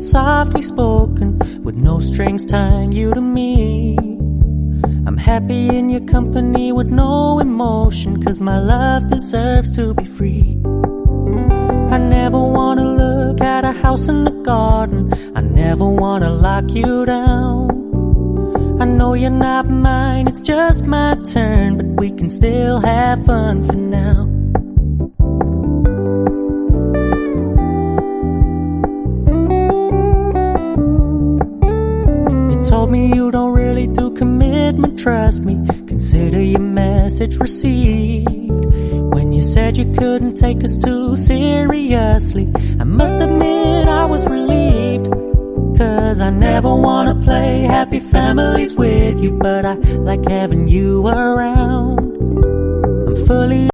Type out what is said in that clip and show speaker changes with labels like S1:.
S1: it's softly spoken, with no strings tying you to me. I'm happy in your company with no emotion, 'cause my love deserves to be free. I never wanna look at a house in the garden, I never wanna lock you down. I know you're not mine, it's just my turn, but we can still have fun for now. You told me you don't really do commitment, trust me, consider your message received. When you said you couldn't take us too seriously, I must admit I was relieved. 'Cause I never wanna play happy families with you, but I like having you around. I'm fully